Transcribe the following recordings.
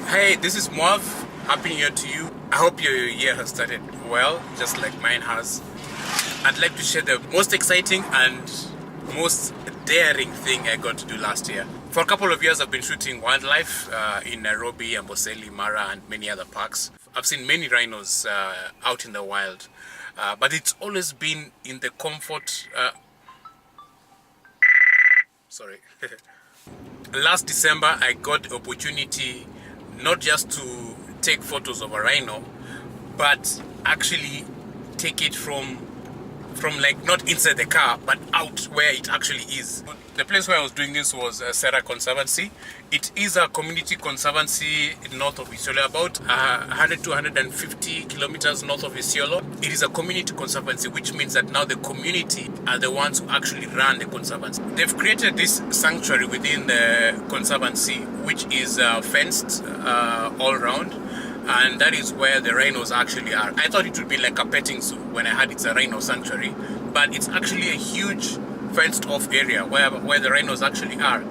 Hey, this is Moav. Happy New Year to you. I hope your year has started well, just like mine has. I'd like to share the most exciting and most daring thing I got to do last year. For a couple of years, I've been shooting wildlife in Nairobi, Amboseli, Mara, and many other parks. I've seen many rhinos out in the wild, but it's always been in the comfort. Sorry. Last December, I got the opportunity not just to take photos of a rhino, but actually take it from like not inside the car, but out where it actually is. The place where I was doing this was Serra Conservancy. It is a community conservancy north of Isiolo, about 100 to 150 kilometers north of Isiolo. It is a community conservancy, which means that now the community are the ones who actually run the conservancy. They've created this sanctuary within the conservancy, which is fenced all around. And that is where the rhinos actually are. I thought it would be like a petting zoo when I heard it's a rhino sanctuary, but it's actually a huge fenced off area where the rhinos actually are.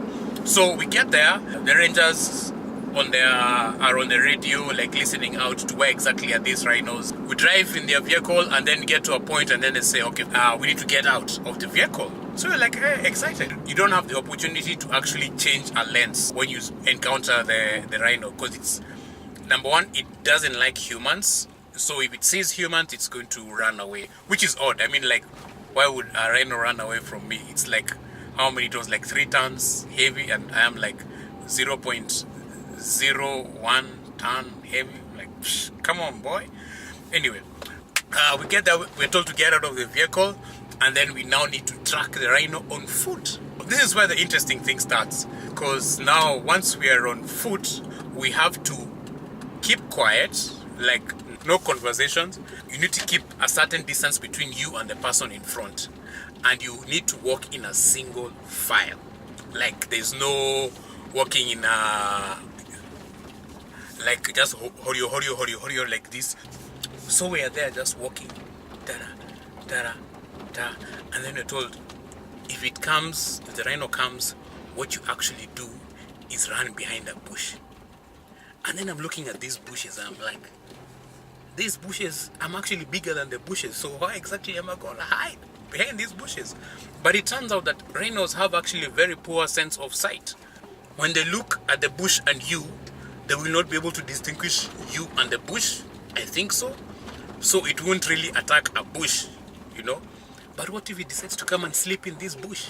So we get there, the rangers are on the radio, like listening out to where exactly are these rhinos. We drive in their vehicle and then get to a point and then they say, okay, we need to get out of the vehicle. So you're like, hey, excited. You don't have the opportunity to actually change a lens when you encounter the rhino, because it's, number one, it doesn't like humans. So if it sees humans, it's going to run away, which is odd. I mean, like, why would a rhino run away from me? It's like, how many tons? Like 3 tons heavy, and I am like 0.01 ton heavy. Like, psh, come on, boy. Anyway, we get there. We're told to get out of the vehicle, and then we now need to track the rhino on foot. This is where the interesting thing starts, because now once we are on foot, we have to keep quiet, like no conversations. You need to keep a certain distance between you and the person in front, and you need to walk in a single file. Like there's no walking in a, like just hurry like this. So we are there just walking, da da da, and then you're told, if the rhino comes, what you actually do is run behind a bush. And then I'm looking at these bushes and I'm like, these bushes, I'm actually bigger than the bushes, so why exactly am I going to hide behind these bushes? But it turns out that rhinos have actually a very poor sense of sight. When they look at the bush and you, they will not be able to distinguish you and the bush, I think so. So it won't really attack a bush, you know. But what if it decides to come and sleep in this bush?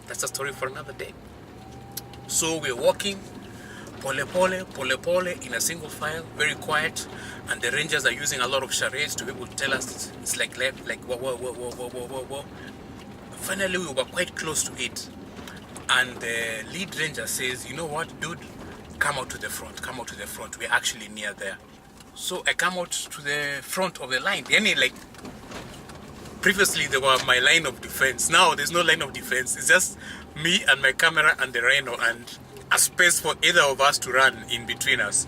That's a story for another day. So we're walking pole pole in a single file, very quiet, and the rangers are using a lot of charades to be able to tell us it's like left, like whoa. Finally, we were quite close to it, and the lead ranger says, you know what, dude, come out to the front, we're actually near there. So I come out to the front of the line. Like, previously there was my line of defense. Now there's no line of defense. It's just me and my camera and the rhino, and a space for either of us to run in between us.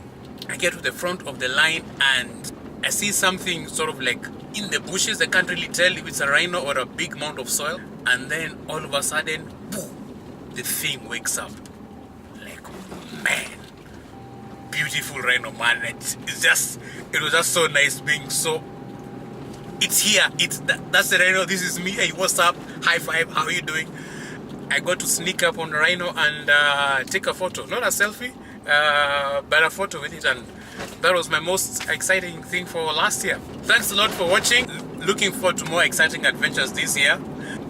I get to the front of the line and I see something sort of like in the bushes. I can't really tell if it's a rhino or a big mound of soil. And then all of a sudden, boom, the thing wakes up. Like, man, beautiful rhino, man. It was just so nice being so, it's here, that's the rhino, this is me, hey, what's up, high five, how are you doing? I got to sneak up on the rhino and take a photo. Not a selfie, but a photo with it. And that was my most exciting thing for last year. Thanks a lot for watching. Looking forward to more exciting adventures this year.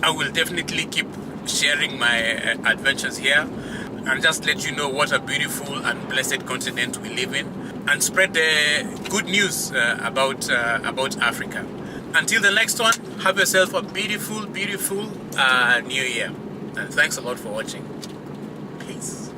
I will definitely keep sharing my adventures here and just let you know what a beautiful and blessed continent we live in, and spread the good news about Africa. Until the next one, have yourself a beautiful new year. And thanks a lot for watching. Peace.